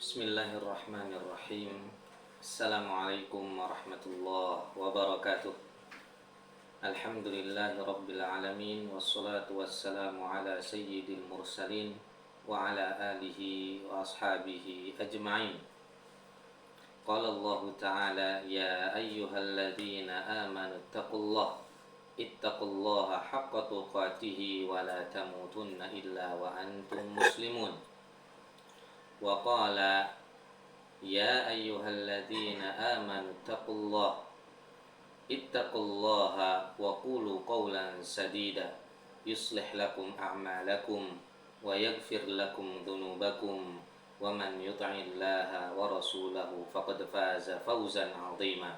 Bismillahirrahmanirrahim. Assalamualaikum warahmatullahi wabarakatuh. Alhamdulillahi rabbil alamin. Wassalatu wassalamu ala sayyidil mursalin wa ala alihi wa ashabihi ajma'in. Qala Allah ta'ala, ya ayyuhalladzina amanu ittaqullaha haqqa tuqatihi wa la tamutunna illa wa antum muslimun. Wa qala ya ayyuhalladzina amanu ittaqullaha wa qulu qawlan sadida yuslih lakum a'malakum wa yaghfir lakum dhunubakum wa man yuti'illaha wa rasulahu faqad faza fawzan 'azima.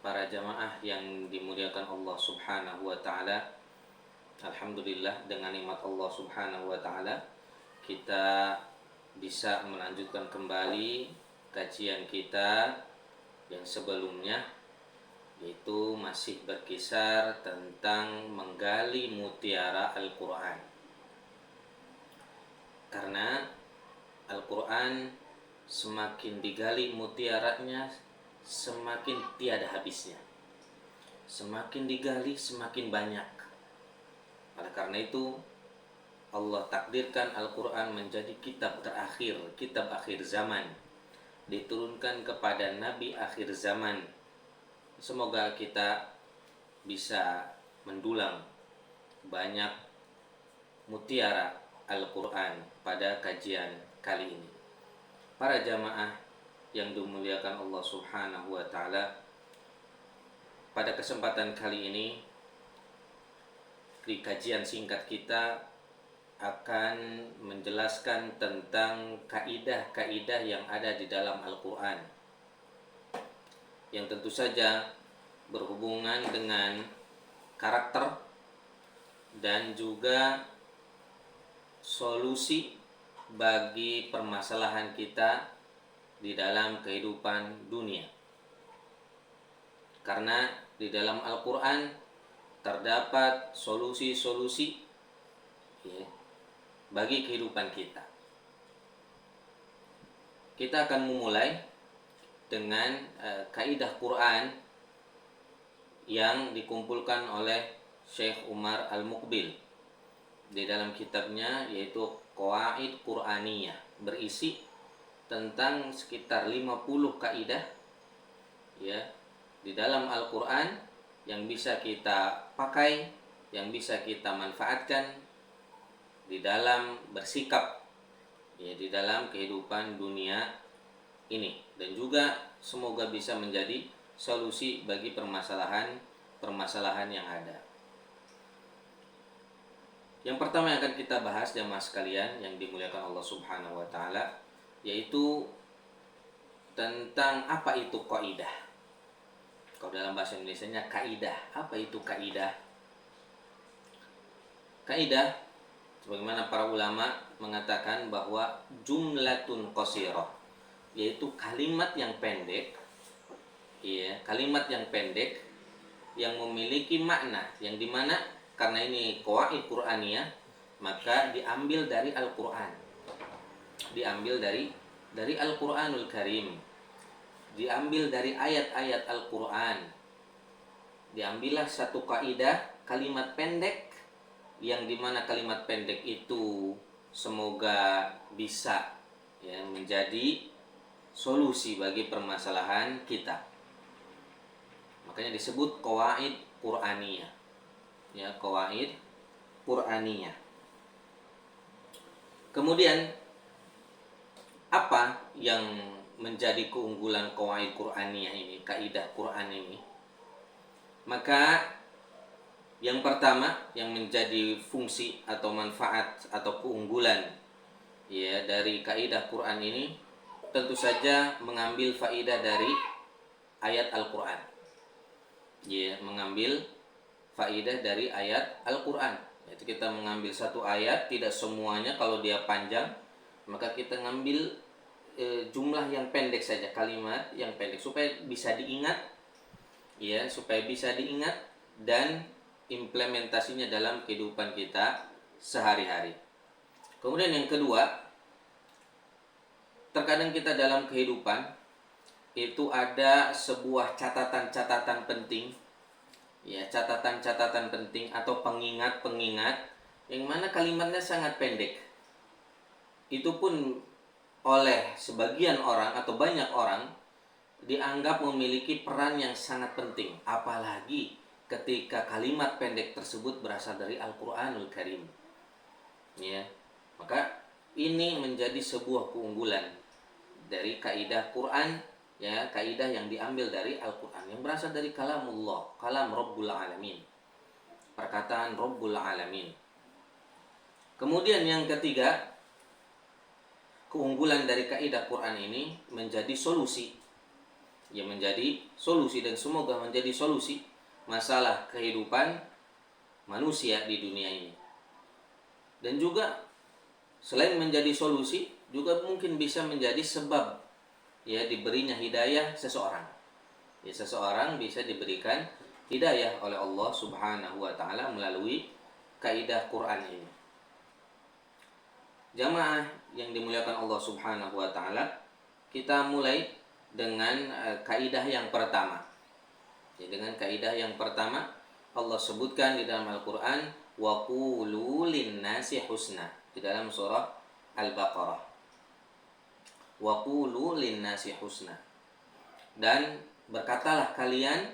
Para jamaah yang dimuliakan Allah Subhanahu wa taala, alhamdulillah dengan nikmat Allah Subhanahu wa taala kita bisa melanjutkan kembali kajian kita yang sebelumnya, yaitu masih berkisar tentang menggali mutiara Al-Quran. Karena Al-Quran semakin digali mutiaranya, semakin tiada habisnya. Semakin digali, semakin banyak. Oleh karena itu Allah takdirkan Al-Quran menjadi kitab terakhir, kitab akhir zaman, diturunkan kepada Nabi akhir zaman. Semoga kita bisa mendulang banyak mutiara Al-Quran pada kajian kali ini. Para jamaah yang dimuliakan Allah Subhanahu wa ta'ala, pada kesempatan kali ini di kajian singkat kita akan menjelaskan tentang kaidah-kaidah yang ada di dalam Al-Quran, yang tentu saja berhubungan dengan karakter dan juga solusi bagi permasalahan kita di dalam kehidupan dunia. Karena di dalam Al-Quran terdapat solusi-solusi bagi kehidupan kita. Kita akan memulai dengan kaidah Quran yang dikumpulkan oleh Syekh Umar Al-Muqbil di dalam kitabnya, yaitu Qawaid Quraniyah, berisi tentang sekitar 50 kaidah ya di dalam Al-Quran yang bisa kita pakai, yang bisa kita manfaatkan di dalam bersikap ya di dalam kehidupan dunia ini, dan juga semoga bisa menjadi solusi bagi permasalahan yang ada. Yang pertama yang akan kita bahas jamaah sekalian yang dimuliakan Allah Subhanahu wa taala, yaitu tentang apa itu kaidah. Kalau dalam bahasa Indonesianya kaidah. Apa itu kaidah? Kaidah, sebagaimana para ulama mengatakan bahwa jumlatun qasirah, yaitu kalimat yang pendek, kalimat yang pendek yang memiliki makna, yang dimana karena ini qawaid Qur'aniyah, maka diambil dari Al-Quran, diambil dari Al-Quranul Karim, diambil dari ayat-ayat Al-Quran. Diambillah satu kaidah, kalimat pendek, yang dimana kalimat pendek itu semoga bisa menjadi solusi bagi permasalahan kita. Makanya disebut qawaid Qur'aniyah. Qawaid Qur'aniyah. Kemudian apa yang menjadi keunggulan qawaid Qur'aniyah ini, kaidah Quran ini? Maka yang pertama yang menjadi fungsi atau manfaat atau keunggulan dari kaidah Quran ini, tentu saja mengambil faidah dari ayat Al-Quran. Mengambil faidah dari ayat Al-Quran. Yaitu kita mengambil satu ayat, tidak semuanya kalau dia panjang, maka kita ngambil jumlah yang pendek saja, kalimat yang pendek supaya bisa diingat, supaya bisa diingat dan implementasinya dalam kehidupan kita sehari-hari. Kemudian yang kedua, terkadang kita dalam kehidupan itu ada sebuah catatan-catatan penting, ya, catatan-catatan penting atau pengingat-pengingat yang mana kalimatnya sangat pendek. Itu pun oleh sebagian orang atau banyak orang dianggap memiliki peran yang sangat penting, apalagi ketika kalimat pendek tersebut berasal dari Al-Qur'anul Karim. Ya, maka ini menjadi sebuah keunggulan dari kaidah Quran, ya, kaidah yang diambil dari Al-Quran yang berasal dari kalamullah, kalam Rabbul Alamin, perkataan Rabbul Alamin. Kemudian yang ketiga, keunggulan dari kaidah Quran ini menjadi solusi, ya, menjadi solusi dan semoga menjadi solusi masalah kehidupan manusia di dunia ini. Dan juga selain menjadi solusi, juga mungkin bisa menjadi sebab, ya, diberinya hidayah seseorang. Ya, seseorang bisa diberikan hidayah oleh Allah Subhanahu wa taala melalui kaidah Quran ini. Jamaah yang dimuliakan Allah Subhanahu wa taala, kita mulai dengan kaidah yang pertama. Ya, dengan kaidah yang pertama, Allah sebutkan di dalam Al-Qur'an, wa qulu lin-nasi husna, di dalam surah Al-Baqarah. Wa qulu lin-nasi husna. Dan berkatalah kalian,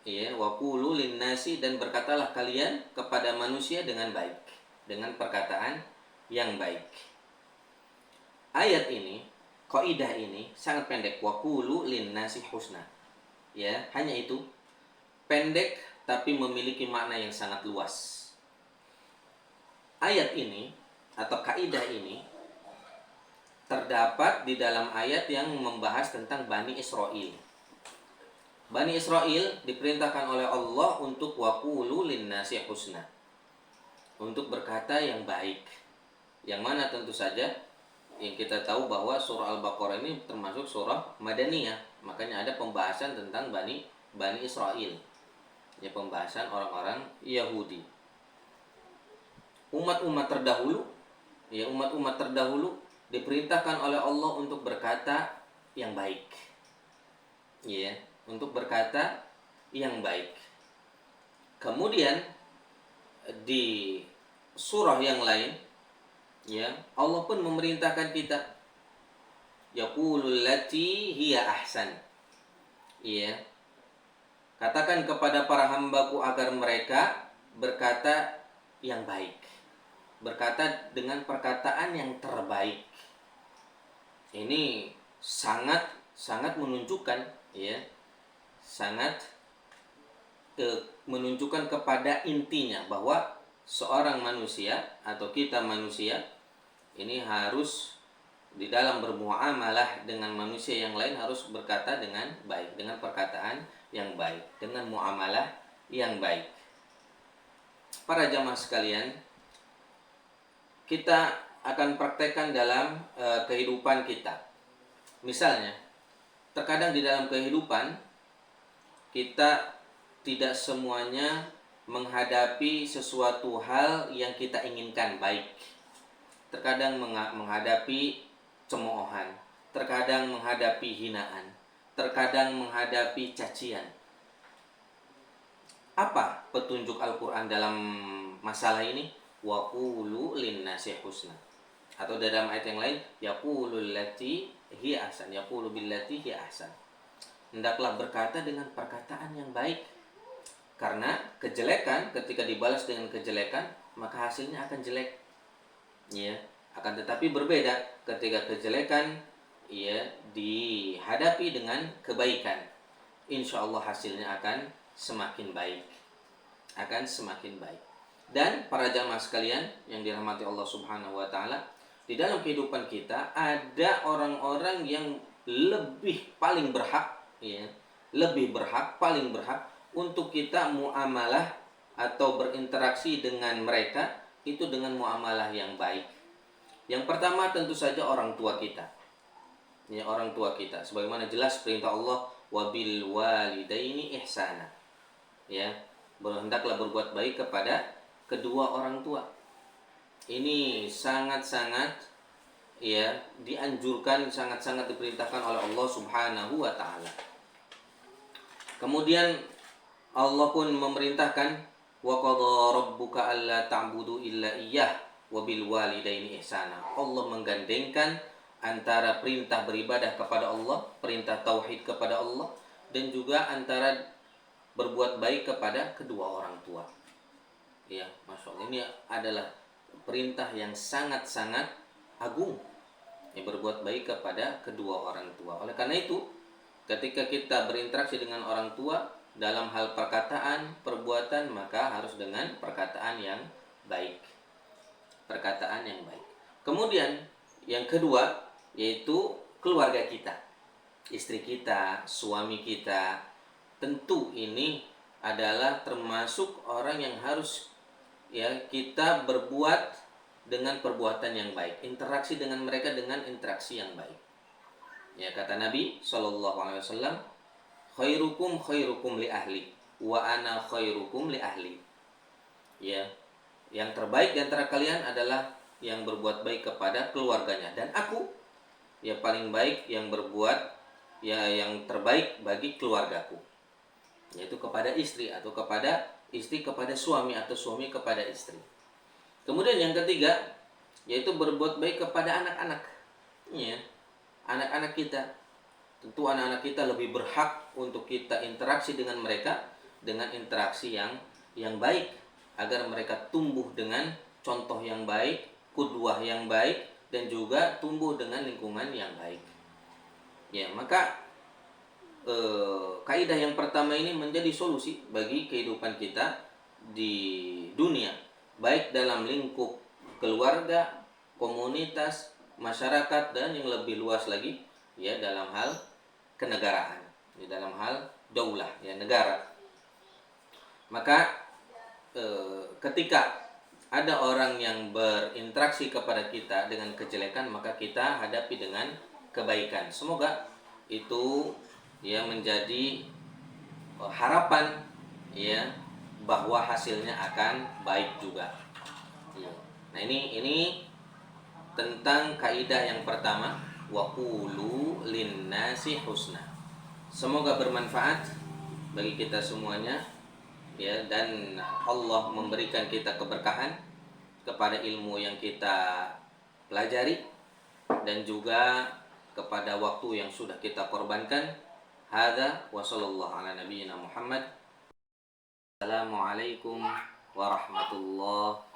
ya, wa qulu lin-nasi, dan berkatalah kalian kepada manusia dengan baik, dengan perkataan yang baik. Ayat ini, kaidah ini sangat pendek, wa qulu lin-nasi husna. Ya, hanya itu. Pendek tapi memiliki makna yang sangat luas. Ayat ini atau kaidah ini terdapat di dalam ayat yang membahas tentang Bani Israel. Bani Israel diperintahkan oleh Allah untuk waqulu linnasi husna, untuk berkata yang baik. Yang mana tentu saja yang kita tahu bahwa surah Al-Baqarah ini termasuk surah Madaniyah, makanya ada pembahasan tentang Bani Israel, ya, pembahasan orang-orang Yahudi. Umat-umat terdahulu, ya, umat-umat terdahulu diperintahkan oleh Allah untuk berkata yang baik, ya, untuk berkata yang baik. Kemudian di surah yang lain, ya, Allah pun memerintahkan kita, yaqulul lati hiya ahsan, ya, katakan kepada para hambaku agar mereka berkata yang baik, berkata dengan perkataan yang terbaik. Ini sangat menunjukkan, ya, sangat menunjukkan kepada intinya bahwa seorang manusia atau kita manusia ini harus di dalam bermuamalah dengan manusia yang lain harus berkata dengan baik, dengan perkataan yang baik, dengan muamalah yang baik. Para jamaah sekalian, kita akan praktekkan dalam kehidupan kita. Misalnya, terkadang di dalam kehidupan kita tidak semuanya menghadapi sesuatu hal yang kita inginkan baik. Terkadang menghadapi cemoohan, terkadang menghadapi hinaan, terkadang menghadapi cacian. Apa petunjuk Al-Quran dalam masalah ini? Wa qulu linnasi husna. Atau dalam ayat yang lain, yaqulul lati hiya ahsan, yaqulu billati hiya ahsan. Hendaklah berkata dengan perkataan yang baik. Karena kejelekan ketika dibalas dengan kejelekan, maka hasilnya akan jelek. Ya, akan tetapi berbeda ketika kejelekan, ya, dihadapi dengan kebaikan. Insya Allah hasilnya akan semakin baik. Akan semakin baik. Dan para jamaah sekalian yang dirahmati Allah Subhanahu wa taala, di dalam kehidupan kita ada orang-orang yang paling berhak, ya, paling berhak untuk kita muamalah atau berinteraksi dengan mereka itu dengan muamalah yang baik. Yang pertama tentu saja orang tua kita. Ya, orang tua kita. Sebagaimana jelas perintah Allah, wabil walidaini ihsana. Ya, hendaklah berbuat baik kepada kedua orang tua. Ini sangat-sangat ya dianjurkan, sangat-sangat diperintahkan oleh Allah Subhanahu wa taala. Kemudian Allah pun memerintahkan wa qadha rabbuka alla ta'budu illa iyyah wa bil walidaini ihsana. Allah menggandengkan antara perintah beribadah kepada Allah, perintah tauhid kepada Allah, dan juga antara berbuat baik kepada kedua orang tua. Ya, Masya Allah, ini adalah perintah yang sangat-sangat agung, ya, berbuat baik kepada kedua orang tua. Oleh karena itu, ketika kita berinteraksi dengan orang tua dalam hal perkataan, perbuatan, maka harus dengan perkataan yang baik. Perkataan yang baik. Kemudian yang kedua yaitu keluarga kita. Istri kita, suami kita. Tentu ini adalah termasuk orang yang harus, ya, kita berbuat dengan perbuatan yang baik, interaksi dengan mereka dengan interaksi yang baik. Ya, kata Nabi SAW, khairukum khairukum li ahli wa ana khairukum li ahli. Ya, yang terbaik di antara kalian adalah yang berbuat baik kepada keluarganya, dan aku ya paling baik yang berbuat, ya, yang terbaik bagi keluargaku, yaitu kepada istri, atau kepada istri kepada suami, atau suami kepada istri. Kemudian yang ketiga yaitu berbuat baik kepada anak-anak, ya, anak-anak kita. Tentu anak-anak kita lebih berhak untuk kita interaksi dengan mereka dengan interaksi yang baik, agar mereka tumbuh dengan contoh yang baik, qudwah yang baik, dan juga tumbuh dengan lingkungan yang baik. Ya, maka kaidah yang pertama ini menjadi solusi bagi kehidupan kita di dunia, baik dalam lingkup keluarga, komunitas, masyarakat, dan yang lebih luas lagi, ya, dalam hal kenegaraan, di dalam hal daulah, ya, negara. Maka ketika ada orang yang berinteraksi kepada kita dengan kejelekan, maka kita hadapi dengan kebaikan. Semoga itu, ya, menjadi harapan, ya, bahwa hasilnya akan baik juga. Ya. Nah, ini tentang kaidah yang pertama, wa qulu linnasi husna. Semoga bermanfaat bagi kita semuanya, ya, dan Allah memberikan kita keberkahan kepada ilmu yang kita pelajari, dan juga kepada waktu yang sudah kita korbankan. Hadza wa sallallahu ala nabiyyina Muhammad. Assalamualaikum warahmatullahi